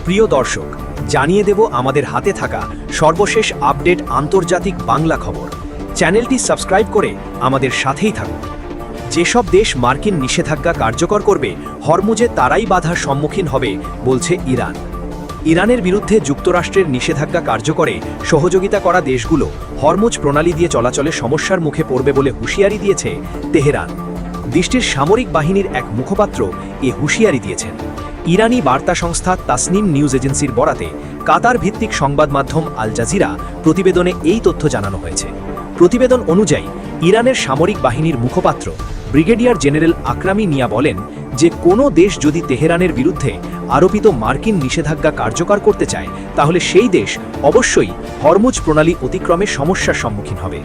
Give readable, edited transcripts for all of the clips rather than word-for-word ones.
প্রিয় দর্শক, জানিয়ে দেব আমাদের হাতে থাকা সর্বশেষ আপডেট আন্তর্জাতিক বাংলা খবর। চ্যানেলটি সাবস্ক্রাইব করে আমাদের সাথেই থাকুন। যেসব দেশ মার্কিন নিষেধাজ্ঞা কার্যকর করবে, হরমুজে তারাই বাধার সম্মুখীন হবে বলছে ইরান। ইরানের বিরুদ্ধে যুক্তরাষ্ট্রের নিষেধাজ্ঞা কার্যকরে সহযোগিতা করা দেশগুলো হরমুজ প্রণালী দিয়ে চলাচলে সমস্যার মুখে পড়বে বলে হুঁশিয়ারি দিয়েছে তেহরান। দেশটির সামরিক বাহিনীর এক মুখপাত্র এ হুঁশিয়ারি দিয়েছেন। ইরানি বার্তা সংস্থা তাসনিম নিউজ এজেন্সির বরাতে কাতার ভিত্তিক সংবাদ মাধ্যম আল জাজিরা প্রতিবেদনে এই তথ্য জানানো হয়েছে। প্রতিবেদন অনুযায়ী ইরানের সামরিক বাহিনীর মুখপাত্র ব্রিগেডিয়ার জেনারেল আকরামি নিয়া বলেন যে কোনো দেশ যদি তেহরানের বিরুদ্ধে আরোপিত মার্কিন নিষেধাজ্ঞা কার্যকর করতে চায়, তাহলে সেই দেশ অবশ্যই হরমুজ প্রণালী অতিক্রমে সমস্যার সম্মুখীন হবে।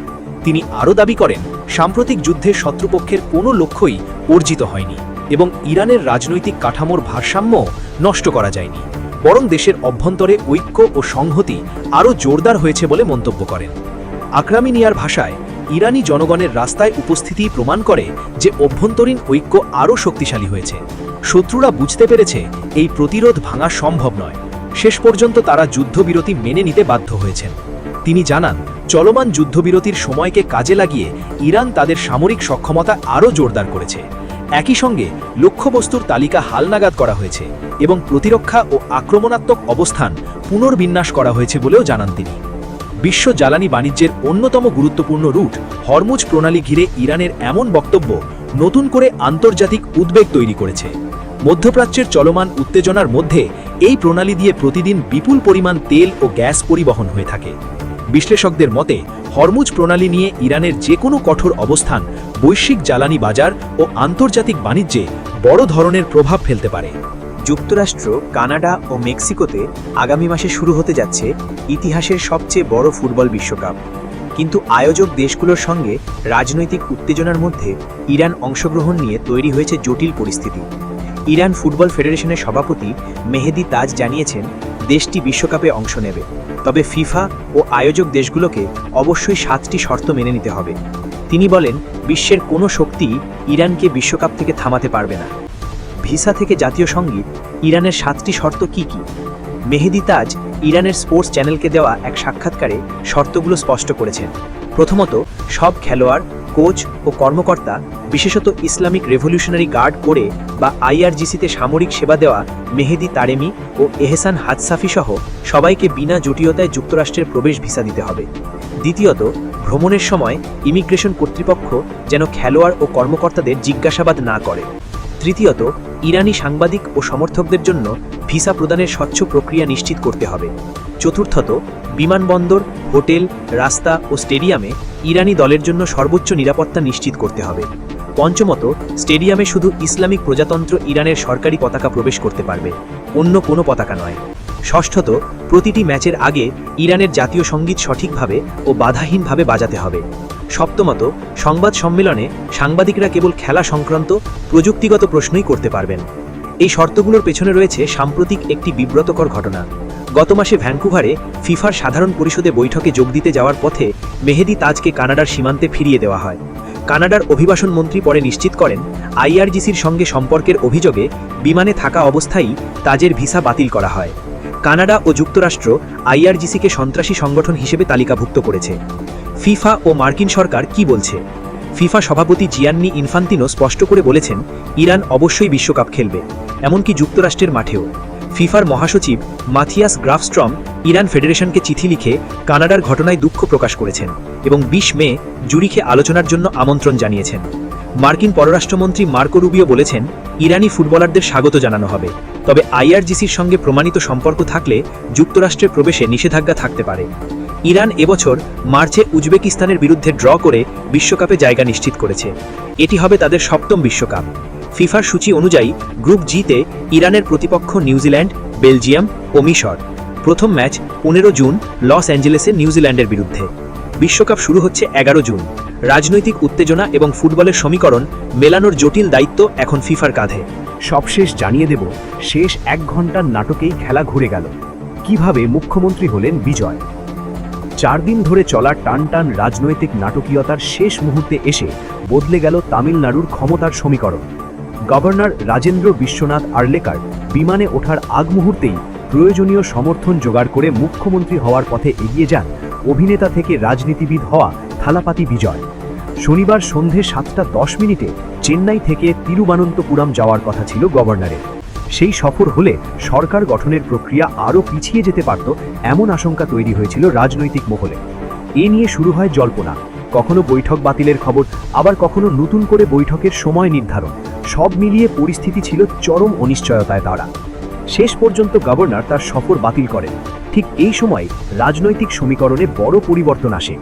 তিনি আরও দাবি করেন, সাম্প্রতিক যুদ্ধে শত্রুপক্ষের কোনো লক্ষ্যই অর্জিত হয়নি এবং ইরানের রাজনৈতিক কাঠামোর ভারসাম্য নষ্ট করা যায়নি, বরং দেশের অভ্যন্তরে ঐক্য ও সংহতি আরও জোরদার হয়েছে বলে মন্তব্য করেন। আকরামি নিয়ার ভাষায়, ইরানি জনগণের রাস্তায় উপস্থিতি প্রমাণ করে যে অভ্যন্তরীণ ঐক্য আরও শক্তিশালী হয়েছে। শত্রুরা বুঝতে পেরেছে এই প্রতিরোধ ভাঙা সম্ভব নয়। শেষ পর্যন্ত তারা যুদ্ধবিরতি মেনে নিতে বাধ্য হয়েছেন। তিনি জানান, চলমান যুদ্ধবিরতির সময়কে কাজে লাগিয়ে ইরান তাদের সামরিক সক্ষমতা আরও জোরদার করেছে। একই সঙ্গে লক্ষ্যবস্তুর তালিকা হালনাগাদ করা হয়েছে এবং প্রতিরক্ষা ও আক্রমণাত্মক অবস্থান পুনর্বিন্যাস করা হয়েছে বলেও জানান তিনি। বিশ্ব জ্বালানি বাণিজ্যের অন্যতম গুরুত্বপূর্ণ রুট হরমুজ প্রণালী ঘিরে ইরানের এমন বক্তব্য নতুন করে আন্তর্জাতিক উদ্বেগ তৈরি করেছে। মধ্যপ্রাচ্যের চলমান উত্তেজনার মধ্যে এই প্রণালী দিয়ে প্রতিদিন বিপুল পরিমাণ তেল ও গ্যাস পরিবহন হয়ে থাকে। বিশ্লেষকদের মতে, হরমুজ প্রণালী নিয়ে ইরানের যে কোনো কঠোর অবস্থান বৈশ্বিক জ্বালানি বাজার ও আন্তর্জাতিক বাণিজ্যে বড় ধরনের প্রভাব ফেলতে পারে। যুক্তরাষ্ট্র, কানাডা ও মেক্সিকোতে আগামী মাসে শুরু হতে যাচ্ছে ইতিহাসের সবচেয়ে বড় ফুটবল বিশ্বকাপ। কিন্তু আয়োজক দেশগুলোর সঙ্গে রাজনৈতিক উত্তেজনার মধ্যে ইরান অংশগ্রহণ নিয়ে তৈরি হয়েছে জটিল পরিস্থিতি। ইরান ফুটবল ফেডারেশনের সভাপতি মেহেদি তাজ জানিয়েছেন, দেশটি বিশ্বকাপে অংশ নেবে, তবে ফিফা ও আয়োজক দেশগুলোকে অবশ্যই 7টি শর্ত মেনে নিতে হবে। তিনি বলেন, বিশ্বের কোনো শক্তি ইরানকে বিশ্বকাপ থেকে থামাতে পারবে না। ভিসা থেকে জাতীয় সঙ্গীত, ইরানের 7টি শর্ত কি কি? মেহেদি তাজ ইরানের স্পোর্টস চ্যানেলকে দেওয়া এক সাক্ষাৎকারে শর্তগুলো স্পষ্ট করেছেন। প্রথমত, সব খেলোয়াড়, কোচ ও কর্মকর্তা, বিশেষত ইসলামিক রেভলিউশনারি গার্ড করে বা আইআরজিসিতে সামরিক সেবা দেওয়া মেহেদি তারেমি ও এহসান হাদসাফি সহ সবাইকে বিনা জটিলতায় যুক্তরাষ্ট্রের প্রবেশ ভিসা দিতে হবে। দ্বিতীয়ত, ভ্রমণের সময় ইমিগ্রেশন কর্তৃপক্ষ যেন খেলোয়াড় ও কর্মকর্তাদের জিজ্ঞাসাবাদ না করে। তৃতীয়ত, ইরানি সাংবাদিক ও সমর্থকদের জন্য ভিসা প্রদানের স্বচ্ছ প্রক্রিয়া নিশ্চিত করতে হবে। চতুর্থত, বিমানবন্দর, হোটেল, রাস্তা ও স্টেডিয়ামে ইরানি দলের জন্য সর্বোচ্চ নিরাপত্তা নিশ্চিত করতে হবে। পঞ্চমত, স্টেডিয়ামে শুধু ইসলামিক প্রজাতন্ত্র ইরানের সরকারি পতাকা প্রবেশ করতে পারবে, অন্য কোনো পতাকা নয়। ষষ্ঠত, প্রতিটি ম্যাচের আগে ইরানের জাতীয় সঙ্গীত সঠিকভাবে ও বাধাহীনভাবে বাজাতে হবে। সপ্তমত, সংবাদ সম্মেলনে সাংবাদিকরা কেবল খেলা সংক্রান্ত প্রযুক্তিগত প্রশ্নই করতে পারবেন। এই শর্তগুলোর পেছনে রয়েছে সাম্প্রতিক একটি বিব্রতকর ঘটনা। গত মাসে ভ্যানকুভারে ফিফার সাধারণ পরিষদে বৈঠকে যোগ দিতে যাওয়ার পথে মেহেদি তাজকে কানাডার সীমান্তে ফিরিয়ে দেওয়া হয়। কানাডার অভিবাসন মন্ত্রী পরে নিশ্চিত করেন, আইআরজিসির সঙ্গে সম্পর্কের অভিযোগে বিমানে থাকা অবস্থায় তাজের ভিসা বাতিল করা হয়। কানাডা ও যুক্তরাষ্ট্র আইআরজিসিকে সন্ত্রাসী সংগঠন হিসেবে তালিকাভুক্ত করেছে। ফিফা ও মার্কিন সরকার কি বলছে? ফিফা সভাপতি জিয়ান্নি ইনফান্তিনো স্পষ্ট করে বলেছেন, ইরান অবশ্যই বিশ্বকাপ খেলবে, এমনকি যুক্তরাষ্ট্রের মাঠেও। ফিফার মহাসচিব মাথিয়াস গ্রাফস্ট্রম ইরান ফেডারেশনকে চিঠি লিখে কানাডার ঘটনায় দুঃখ প্রকাশ করেছেন এবং 20 মে জুরিখে আলোচনার জন্য আমন্ত্রণ জানিয়েছেন। মার্কিন পররাষ্ট্রমন্ত্রী মার্কো রুবিও বলেছেন, ইরানি ফুটবলারদের স্বাগত জানানো হবে, তবে আইআরজিসির সঙ্গে প্রমাণিত সম্পর্ক থাকলে যুক্তরাষ্ট্রের প্রবেশে নিষেধাজ্ঞা থাকতে পারে। ইরান এবছর মার্চে উজবেকিস্তানের বিরুদ্ধে ড্র করে বিশ্বকাপে জায়গা নিশ্চিত করেছে। এটি হবে তাদের 7ম বিশ্বকাপ। ফিফার সূচি অনুযায়ী গ্রুপ জিতে ইরানের প্রতিপক্ষ নিউজিল্যান্ড, বেলজিয়াম ও মিশর। প্রথম ম্যাচ 15 জুন লস অ্যাঞ্জেলেসে নিউজিল্যান্ডের বিরুদ্ধে। বিশ্বকাপ শুরু হচ্ছে 11 জুন। রাজনৈতিক উত্তেজনা এবং ফুটবলের সমীকরণ মেলানোর জটিল দায়িত্ব এখন ফিফার কাঁধে। সবশেষ জানিয়ে দেব, শেষ 1 ঘন্টার নাটকেই খেলা ঘুরে গেল। কিভাবে মুখ্যমন্ত্রী হলেন বিজয়। 4 দিন ধরে চলা টানটান রাজনৈতিক নাটকীয়তার শেষ মুহূর্তে এসে বদলে গেল তামিলনাড়ুর ক্ষমতার সমীকরণ। গভর্নর রাজেন্দ্র বিশ্বনাথ আর্লেকার বিমানে ওঠার আগ মুহূর্তেই প্রয়োজনীয় সমর্থন জোগাড় করে মুখ্যমন্ত্রী হওয়ার পথে এগিয়ে যান অভিনেতা থেকে রাজনীতিবিদ হওয়া থালাপাতি বিজয়। শনিবার সন্ধে 7:10 চেন্নাই থেকে তিরুবনন্তপুরম যাওয়ার কথা ছিল গভর্নরের। সেই সফর হলে সরকার গঠনের প্রক্রিয়া আরও পিছিয়ে যেতে পারত এমন আশঙ্কা তৈরি হয়েছিল রাজনৈতিক মহলে। এ নিয়ে শুরু হয় জল্পনা, কখনো বৈঠক বাতিলের খবর, আবার কখনো নতুন করে বৈঠকের সময় নির্ধারণ। সব মিলিয়ে পরিস্থিতি ছিল চরম অনিশ্চয়তায় দাঁড়া। শেষ পর্যন্ত গভর্নর তার সফর বাতিল করেন। ঠিক এই সময় রাজনৈতিক সমীকরণে বড় পরিবর্তন আসে।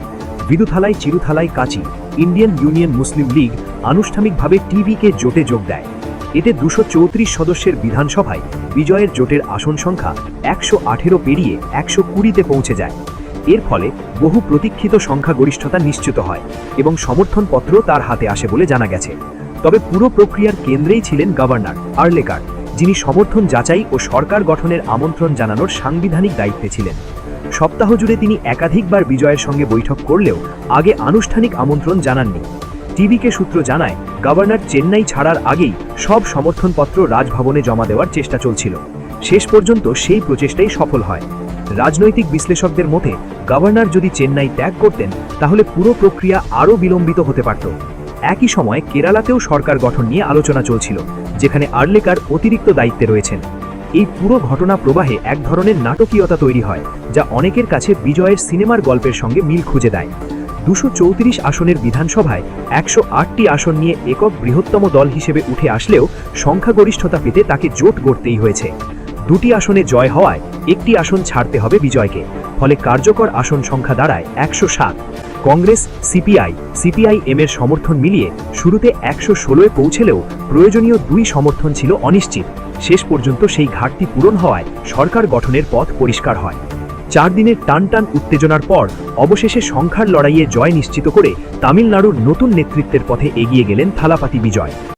বিদুথালাই চিরুথালাই কাচি ইন্ডিয়ান ইউনিয়ন মুসলিম লীগ আনুষ্ঠানিকভাবে টিভিকে জোটে যোগ দেয়। এতে 234 সদস্যের বিধানসভায় বিজয়ের জোটের আসন সংখ্যা 118 পেরিয়ে 120-তে পৌঁছে যায়। এর ফলে বহু প্রতীক্ষিত সংখ্যাগরিষ্ঠতা নিশ্চিত হয় এবং সমর্থনপত্র তার হাতে আসে বলে জানা গেছে। তবে পুরো প্রক্রিয়ার কেন্দ্রেই ছিলেন গভর্নর আর্লেকার, যিনি সমর্থন যাচাই ও সরকার গঠনের আমন্ত্রণ জানানোর সাংবিধানিক দায়িত্বে ছিলেন। সপ্তাহ জুড়ে তিনি একাধিকবার বিজয়ের সঙ্গে বৈঠক করলেও আগে আনুষ্ঠানিক আমন্ত্রণ জানাননি। টিভিকে সূত্র জানায়, গভর্নর চেন্নাই ছাড়ার আগেই সব সমর্থনপত্র রাজভবনে জমা দেওয়ার চেষ্টা চলছিল। শেষ পর্যন্ত সেই প্রচেষ্টাই সফল হয়। রাজনৈতিক বিশ্লেষকদের মতে গভর্নর যদি চেন্নাই ত্যাগ করতেন তাহলে পুরো প্রক্রিয়া আরও বিলম্বিত হতে পারত। একই সময় কেরালাতেও সরকার গঠন নিয়ে আলোচনা চলছিল, যেখানে আর্লেকার অতিরিক্ত দায়িত্বে রয়েছেন। এই পুরো ঘটনা প্রবাহে এক ধরনের নাটকীয়তা তৈরি হয়, যা অনেকের কাছে বিজয়ের সিনেমার গল্পের সঙ্গে মিল খুঁজে দেয়। 234 আসনের বিধানসভায় 108টি আসন নিয়ে একক বৃহত্তম দল হিসেবে উঠে আসলেও সংখ্যাগরিষ্ঠতা পেতে তাকে জোট গড়তেই হয়েছে। 2টি আসনে জয় হওয়ায় একটি আসন ছাড়তে হবে বিজয়কে, ফলে কার্যকর আসন সংখ্যা দাঁড়ায় 107। কংগ্রেস, সিপিআইএম এর সমর্থন মিলিয়ে শুরুতে 116-এ পৌঁছলেও প্রয়োজনীয় 2 সমর্থন ছিল অনিশ্চিত। শেষ পর্যন্ত সেই ঘাটতি পূরণ হওয়ায় সরকার গঠনের পথ পরিষ্কার হয়। 4 দিনের টানটান উত্তেজনার পর অবশেষে সংখ্যার লড়াইয়ে জয় নিশ্চিত করে তামিলনাড়ুর নতুন নেতৃত্বের পথে এগিয়ে গেলেন থালাপাতি বিজয়।